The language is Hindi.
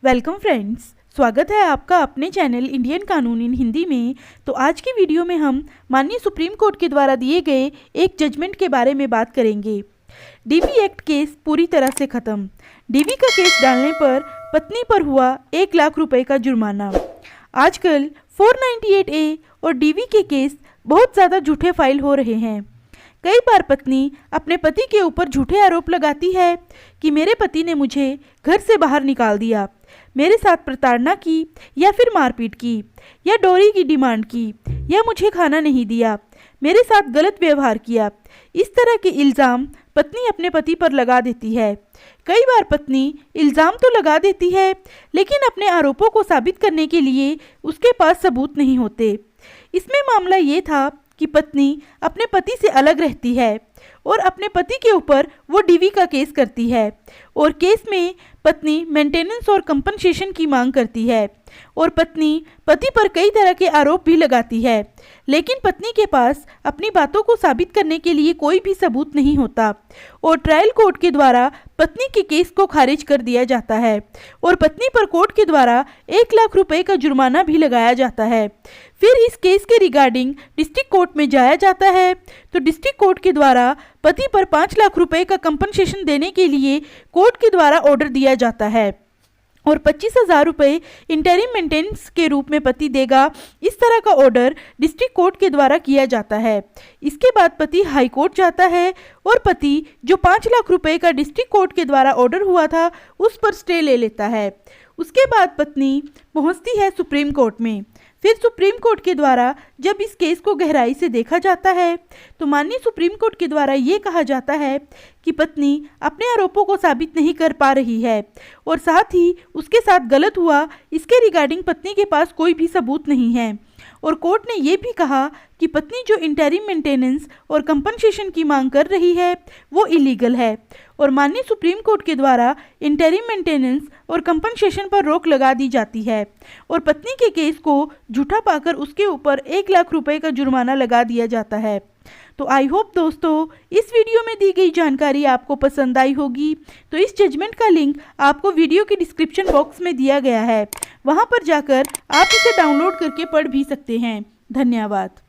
वेलकम फ्रेंड्स, स्वागत है आपका अपने चैनल इंडियन कानून इन हिंदी में। तो आज की वीडियो में हम माननीय सुप्रीम कोर्ट के द्वारा दिए गए एक जजमेंट के बारे में बात करेंगे। डीवी एक्ट केस पूरी तरह से खत्म। डीवी का केस डालने पर पत्नी पर हुआ 1 लाख रुपए का जुर्माना। आजकल 498A और डीवी के केस बहुत ज़्यादा झूठे फाइल हो रहे हैं। कई बार पत्नी अपने पति के ऊपर झूठे आरोप लगाती है कि मेरे पति ने मुझे घर से बाहर निकाल दिया, मेरे साथ प्रताड़ना की या फिर मारपीट की या डोरी की डिमांड की या मुझे खाना नहीं दिया, मेरे साथ गलत व्यवहार किया। इस तरह के इल्ज़ाम पत्नी अपने पति पर लगा देती है। कई बार पत्नी इल्ज़ाम तो लगा देती है, लेकिन अपने आरोपों को साबित करने के लिए उसके पास सबूत नहीं होते। इसमें मामला ये था कि पत्नी अपने पति से अलग रहती है और अपने पति के ऊपर वो डीवी का केस करती है और केस में पत्नी मेंटेनेंस और कंपनसेशन की मांग करती है और पत्नी पति पर कई तरह के आरोप भी लगाती है, लेकिन पत्नी के पास अपनी बातों को साबित करने के लिए कोई भी सबूत नहीं होता और ट्रायल कोर्ट के द्वारा पत्नी के केस को खारिज कर दिया जाता है और पत्नी पर कोर्ट के द्वारा 1 लाख रुपए का जुर्माना भी लगाया जाता है। फिर इस केस के रिगार्डिंग डिस्ट्रिक्ट कोर्ट में जाया जाता है तो डिस्ट्रिक्ट कोर्ट के द्वारा पति पर 5 लाख रुपए का कंपनसेशन देने के लिए कोर्ट के द्वारा ऑर्डर दिया जाता है और 25,000 रुपये इंटरिम मेंटेनेंस के रूप में पति देगा। इस तरह का ऑर्डर डिस्ट्रिक्ट कोर्ट के द्वारा किया जाता है। इसके बाद पति हाई कोर्ट जाता है और पति जो 5 लाख रुपए का डिस्ट्रिक्ट कोर्ट के द्वारा ऑर्डर हुआ था उस पर स्टे ले लेता है। उसके बाद पत्नी पहुंचती है सुप्रीम कोर्ट में। फिर सुप्रीम कोर्ट के द्वारा जब इस केस को गहराई से देखा जाता है तो माननीय सुप्रीम कोर्ट के द्वारा ये कहा जाता है कि पत्नी अपने आरोपों को साबित नहीं कर पा रही है और साथ ही उसके साथ गलत हुआ इसके रिगार्डिंग पत्नी के पास कोई भी सबूत नहीं है। और कोर्ट ने ये भी कहा कि पत्नी जो इंटरिम मेंटेनेंस और कंपनसेशन की मांग कर रही है वो इलीगल है और माननीय सुप्रीम कोर्ट के द्वारा इंटरिम मेंटेनेंस और कंपनसेशन पर रोक लगा दी जाती है और पत्नी के केस को झूठा पाकर उसके ऊपर 1 लाख रुपए का जुर्माना लगा दिया जाता है। तो आई होप दोस्तों इस वीडियो में दी गई जानकारी आपको पसंद आई होगी। तो इस जजमेंट का लिंक आपको वीडियो के डिस्क्रिप्शन बॉक्स में दिया गया है, वहां पर जाकर आप इसे डाउनलोड करके पढ़ भी सकते हैं। धन्यवाद।